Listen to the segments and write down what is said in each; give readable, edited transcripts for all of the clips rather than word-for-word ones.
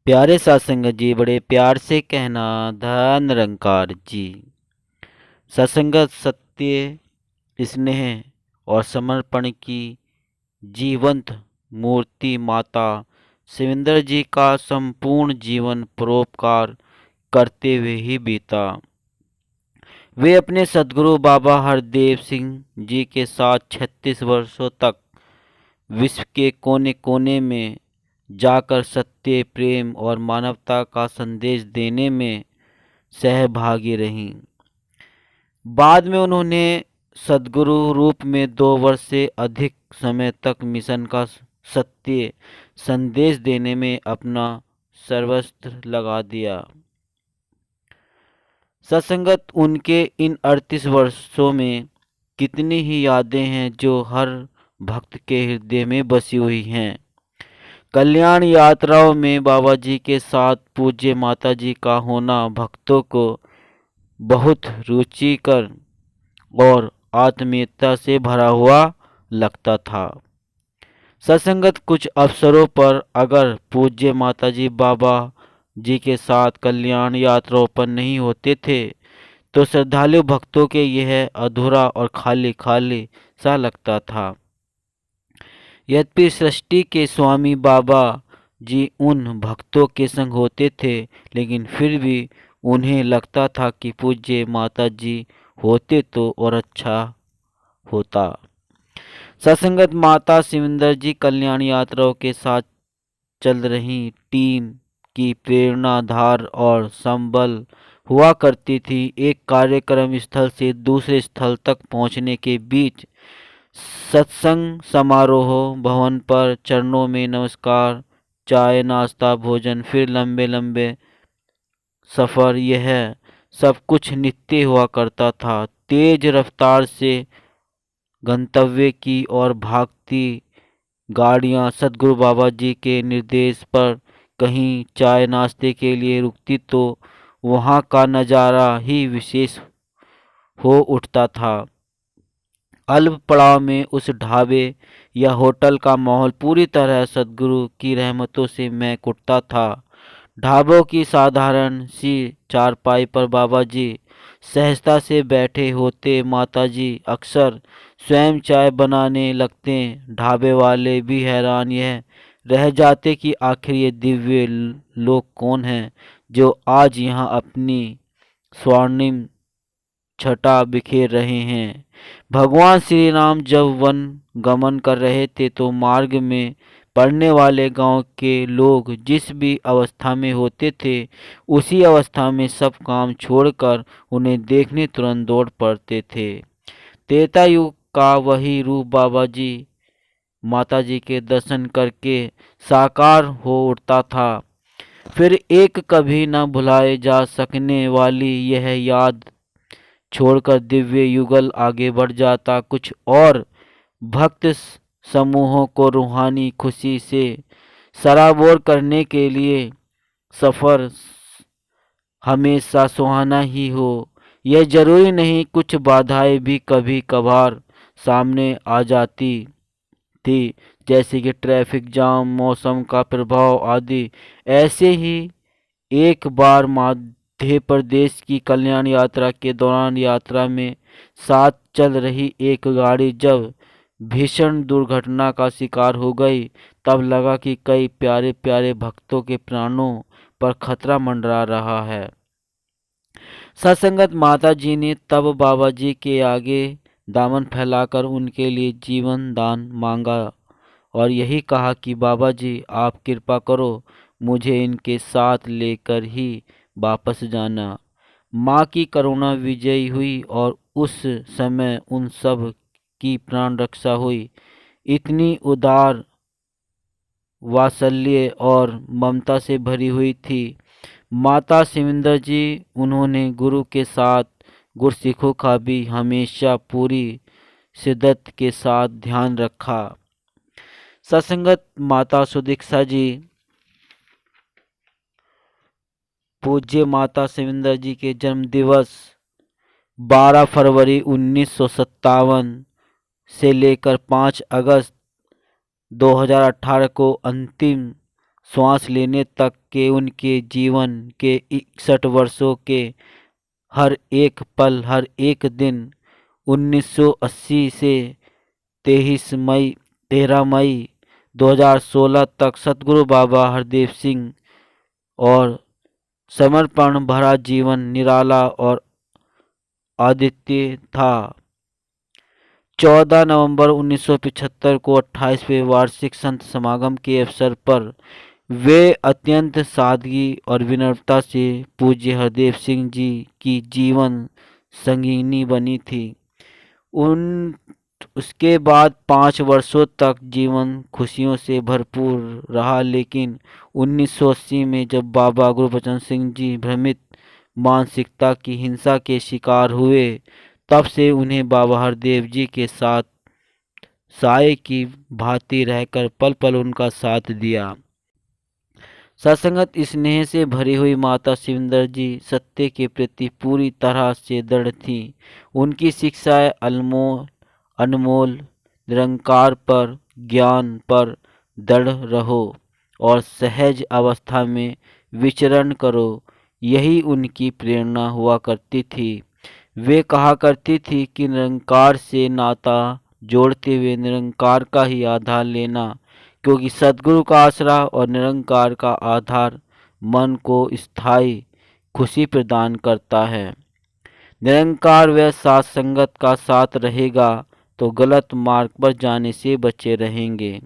प्यारे सत्संगत जी, बड़े प्यार से कहना धन निरंकार जी। सत्संगत सत्य, स्नेह और समर्पण की जीवंत मूर्ति माता शिविंदर जी का संपूर्ण जीवन परोपकार करते हुए ही बीता। वे अपने सदगुरु बाबा हरदेव सिंह जी के साथ 36 वर्षों तक विश्व के कोने कोने में जाकर सत्य, प्रेम और मानवता का संदेश देने में सहभागी रहीं। बाद में उन्होंने सदगुरु रूप में 2 वर्ष से अधिक समय तक मिशन का सत्य संदेश देने में अपना सर्वस्व लगा दिया। सत्संगत, उनके इन 38 वर्षों में कितनी ही यादें हैं जो हर भक्त के हृदय में बसी हुई हैं। कल्याण यात्राओं में बाबा जी के साथ पूज्य माता जी का होना भक्तों को बहुत रुचिकर और आत्मीयता से भरा हुआ लगता था। सत्संगत, कुछ अवसरों पर अगर पूज्य माता जी बाबा जी के साथ कल्याण यात्राओं पर नहीं होते थे तो श्रद्धालु भक्तों के यह अधूरा और खाली खाली सा लगता था। यद्यपि सृष्टि के स्वामी बाबा जी उन भक्तों के संग होते थे, लेकिन फिर भी उन्हें लगता था कि पूज्य माता जी होते तो और अच्छा होता। सत्संगत, माता शिविंदर जी कल्याण यात्राओं के साथ चल रही टीम की प्रेरणाधार और संबल हुआ करती थी। एक कार्यक्रम स्थल से दूसरे स्थल तक पहुंचने के बीच सत्संग समारोह भवन पर चरणों में नमस्कार, चाय नाश्ता भोजन, फिर लंबे लंबे सफ़र, यह सब कुछ नित्य हुआ करता था। तेज रफ्तार से गंतव्य की ओर भागती गाड़ियां सदगुरु बाबा जी के निर्देश पर कहीं चाय नाश्ते के लिए रुकती तो वहाँ का नज़ारा ही विशेष हो उठता था। अल्प पड़ाव में उस ढाबे या होटल का माहौल पूरी तरह सदगुरु की रहमतों से महक उठता था। ढाबों की साधारण सी चारपाई पर बाबा जी सहजता से बैठे होते, माता जी अक्सर स्वयं चाय बनाने लगते। ढाबे वाले भी हैरान यह रह जाते कि आखिर ये दिव्य लोग कौन हैं जो आज यहाँ अपनी स्वर्णिम छटा बिखेर रहे हैं। भगवान श्री राम जब वन गमन कर रहे थे तो मार्ग में पड़ने वाले गांव के लोग जिस भी अवस्था में होते थे, उसी अवस्था में सब काम छोड़कर उन्हें देखने तुरंत दौड़ पड़ते थे। त्रेता युग का वही रूप बाबा जी माता जी के दर्शन करके साकार हो उठता था। फिर एक कभी न भुलाए जा सकने वाली यह याद छोड़कर दिव्य युगल आगे बढ़ जाता। कुछ और भक्त समूहों को रूहानी खुशी से सराबोर करने के लिए सफ़र हमेशा सुहाना ही हो, यह जरूरी नहीं। कुछ बाधाएं भी कभी कभार सामने आ जाती थी, जैसे कि ट्रैफिक जाम, मौसम का प्रभाव आदि। ऐसे ही एक बार मध्य प्रदेश की कल्याण यात्रा के दौरान यात्रा में साथ चल रही एक गाड़ी जब भीषण दुर्घटना का शिकार हो गई, तब लगा कि कई प्यारे प्यारे भक्तों के प्राणों पर खतरा मंडरा रहा है। सत्संगत, माता जी ने तब बाबा जी के आगे दामन फैलाकर उनके लिए जीवन दान मांगा और यही कहा कि बाबा जी, आप कृपा करो, मुझे इनके साथ लेकर ही वापस जाना। माँ की करुणा विजयी हुई और उस समय उन सब की प्राण रक्षा हुई। इतनी उदार वात्सल्य और ममता से भरी हुई थी माता शिविंदर जी। उन्होंने गुरु के साथ गुरसिखों का भी हमेशा पूरी शिद्दत के साथ ध्यान रखा। सत्संगत, माता सुदीक्षा जी पूज्य माता शिविंदर जी के जन्म दिवस 12 फरवरी 1957 से लेकर 5 अगस्त 2018 को अंतिम श्वास लेने तक के उनके जीवन के 61 वर्षों के हर एक पल, हर एक दिन 1980 से 13 मई 2016 तक सतगुरु बाबा हरदेव सिंह और समर्पण भरा जीवन निराला और अद्वितीय था। 14 नवंबर 1975 को 28वें वार्षिक संत समागम के अवसर पर वे अत्यंत सादगी और विनम्रता से पूज्य हरदेव सिंह जी की जीवन संगिनी बनी थी। उसके बाद 5 वर्षों तक जीवन खुशियों से भरपूर रहा, लेकिन 1980 में जब बाबा गुरबचन सिंह जी भ्रमित मानसिकता की हिंसा के शिकार हुए, तब से उन्हें बाबा हरदेव जी के साथ साए की भांति रहकर पल पल उनका साथ दिया। सत्संगत स्नेह से भरी हुई माता शिविंदर जी सत्य के प्रति पूरी तरह से दृढ़ थीं। उनकी शिक्षाएं अनमोल, निरंकार पर, ज्ञान पर दृढ़ रहो और सहज अवस्था में विचरण करो, यही उनकी प्रेरणा हुआ करती थी। वे कहा करती थी कि निरंकार से नाता जोड़ते हुए निरंकार का ही आधार लेना, क्योंकि सद्गुरु का आसरा और निरंकार का आधार मन को स्थायी खुशी प्रदान करता है। निरंकार व साथ संगत का साथ रहेगा तो गलत मार्ग पर जाने से बचे रहेंगे,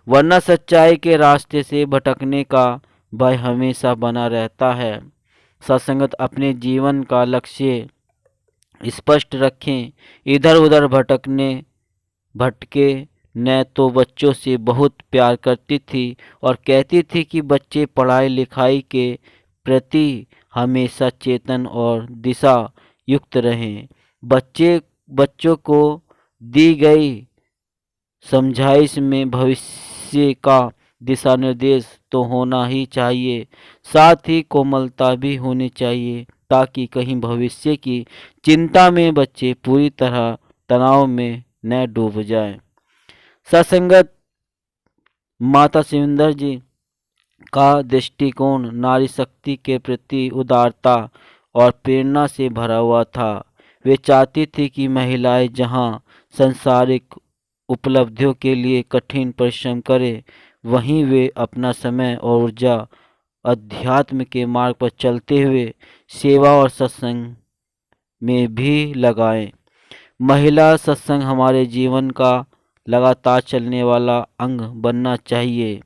वरना सच्चाई के रास्ते से भटकने का भय हमेशा बना रहता है। सत्संगत अपने जीवन का लक्ष्य स्पष्ट रखें। इधर उधर भटके न तो बच्चों से बहुत प्यार करती थी और कहती थी कि बच्चे पढ़ाई लिखाई के प्रति हमेशा चेतन और दिशा युक्त रहें। बच्चों को दी गई समझाइश में भविष्य का दिशा निर्देश तो होना ही चाहिए, साथ ही कोमलता भी होनी चाहिए, ताकि कहीं भविष्य की चिंता में बच्चे पूरी तरह तनाव में न डूब जाएं। सत्संगत माता शिविंदर जी का दृष्टिकोण नारी शक्ति के प्रति उदारता और प्रेरणा से भरा हुआ था। वे चाहती थी कि महिलाएं जहां सांसारिक उपलब्धियों के लिए कठिन परिश्रम करें, वहीं वे अपना समय और ऊर्जा अध्यात्म के मार्ग पर चलते हुए सेवा और सत्संग में भी लगाएं। महिला सत्संग हमारे जीवन का लगातार चलने वाला अंग बनना चाहिए।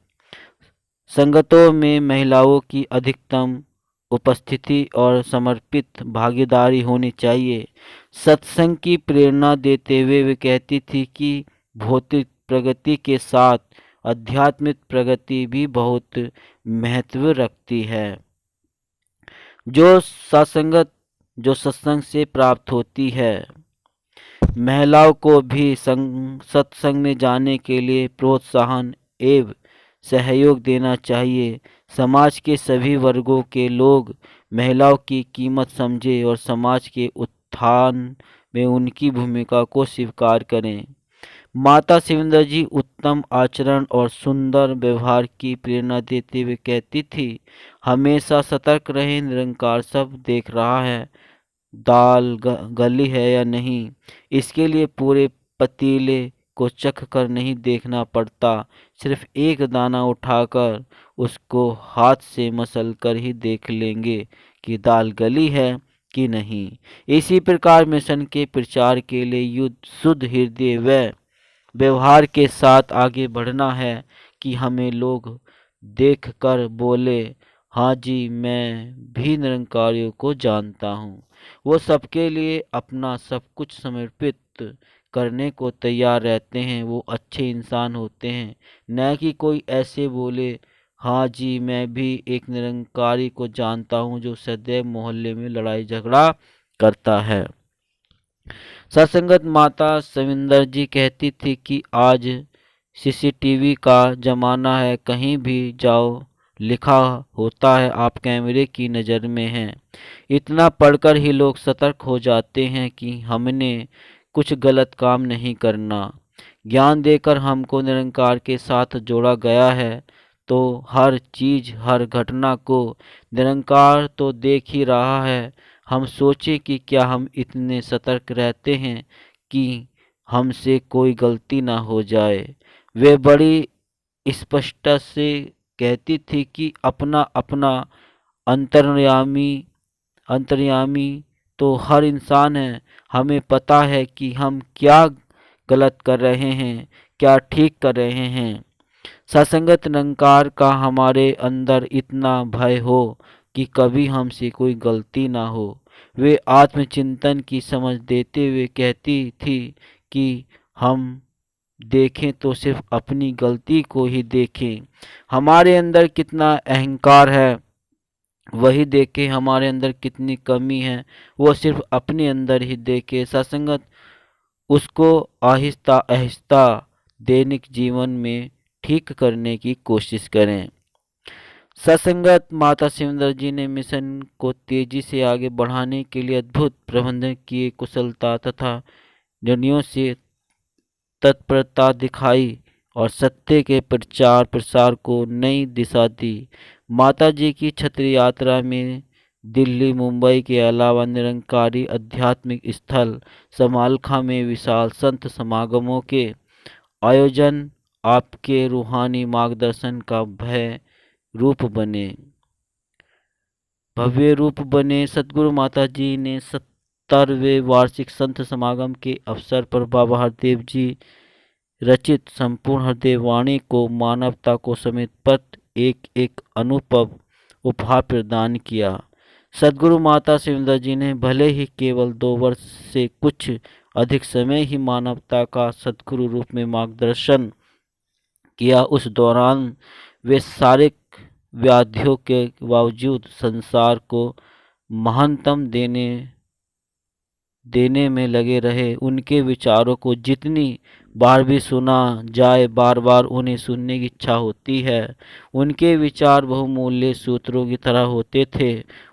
संगतों में महिलाओं की अधिकतम उपस्थिति और समर्पित भागीदारी होनी चाहिए। सत्संग की प्रेरणा देते हुए वे कहती थी कि भौतिक प्रगति के साथ आध्यात्मिक प्रगति भी बहुत महत्व रखती है, जो सत्संग से प्राप्त होती है। महिलाओं को भी सत्संग में जाने के लिए प्रोत्साहन एवं सहयोग देना चाहिए। समाज के सभी वर्गों के लोग महिलाओं की कीमत समझें और समाज के उत्थान में उनकी भूमिका को स्वीकार करें। माता शिविंदर जी उत्तम आचरण और सुंदर व्यवहार की प्रेरणा देते हुए कहती थी, हमेशा सतर्क रहें, निरंकार सब देख रहा है। दाल गली है या नहीं, इसके लिए पूरे पतीले को चख कर नहीं देखना पड़ता, सिर्फ एक दाना उठाकर उसको हाथ से मसल कर ही देख लेंगे कि दाल गली है कि नहीं। इसी प्रकार मिशन के प्रचार के लिए शुद्ध हृदय व व्यवहार के साथ आगे बढ़ना है कि हमें लोग देख कर बोले, हाँ जी मैं भी निरंकारियों को जानता हूँ। वो सबके लिए अपना सब कुछ समर्पित करने को तैयार रहते हैं। वो अच्छे इंसान होते हैं, न कि कोई ऐसे बोले, हाँ जी मैं भी एक निरंकारी को जानता हूँ जो सदैव मोहल्ले में लड़ाई झगड़ा करता है। सत्संगत माता शिविंदर जी कहती थी कि आज सीसीटीवी का जमाना है, कहीं भी जाओ लिखा होता है आप कैमरे की नज़र में हैं। इतना पढ़कर ही लोग सतर्क हो जाते हैं कि हमने कुछ गलत काम नहीं करना। ज्ञान देकर हमको निरंकार के साथ जोड़ा गया है, तो हर चीज हर घटना को निरंकार तो देख ही रहा है। हम सोचे कि क्या हम इतने सतर्क रहते हैं कि हमसे कोई गलती ना हो जाए। वे बड़ी स्पष्टता से कहती थी कि अपना अपना अंतर्यामी अंतर्यामी तो हर इंसान है। हमें पता है कि हम क्या गलत कर रहे हैं, क्या ठीक कर रहे हैं। ससंगत निरंकार का हमारे अंदर इतना भय हो कि कभी हमसे कोई गलती ना हो। वे आत्मचिंतन की समझ देते हुए कहती थी कि हम देखें तो सिर्फ अपनी गलती को ही देखें। हमारे अंदर कितना अहंकार है वही देखें, हमारे अंदर कितनी कमी है वो सिर्फ अपने अंदर ही देखें। सत्संगत उसको आहिस्ता आहिस्ता दैनिक जीवन में ठीक करने की कोशिश करें। सत्संगत माता सिमंदर जी ने मिशन को तेजी से आगे बढ़ाने के लिए अद्भुत प्रबंधन किए, कुशलता तथा निर्णयों से तत्परता दिखाई और सत्य के प्रचार प्रसार को नई दिशा दी। माता जी की छत्री यात्रा में दिल्ली मुंबई के अलावा निरंकारी आध्यात्मिक स्थल समालखा में विशाल संत समागमों के आयोजन आपके रूहानी मार्गदर्शन का भव्य रूप बने। सदगुरु माता जी ने 70वें वार्षिक संत समागम के अवसर पर बाबा हरदेव जी रचित संपूर्ण हृदय वाणी को मानवता को समर्पित एक एक अनुभव उपहार प्रदान किया। सदगुरु माता सिमंदर जी ने भले ही केवल 2 वर्ष से कुछ अधिक समय ही मानवता का सदगुरु रूप में मार्गदर्शन किया, उस दौरान वे शारीरिक व्याधियों के बावजूद संसार को महानतम देने में लगे रहे। उनके विचारों को जितनी बार भी सुना जाए बार बार उन्हें सुनने की इच्छा होती है। उनके विचार बहुमूल्य सूत्रों की तरह होते थे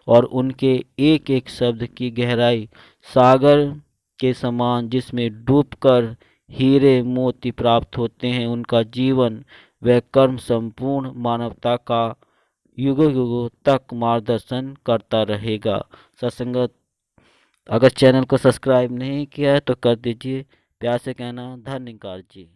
और उनके एक एक शब्द की गहराई सागर के समान जिसमें डूबकर हीरे मोती प्राप्त होते हैं। उनका जीवन व कर्म संपूर्ण मानवता का युगों युगों तक मार्गदर्शन करता रहेगा। सत्संगत अगर चैनल को सब्सक्राइब नहीं किया है तो कर दीजिए। प्यार से कहना धन्यवाद जी।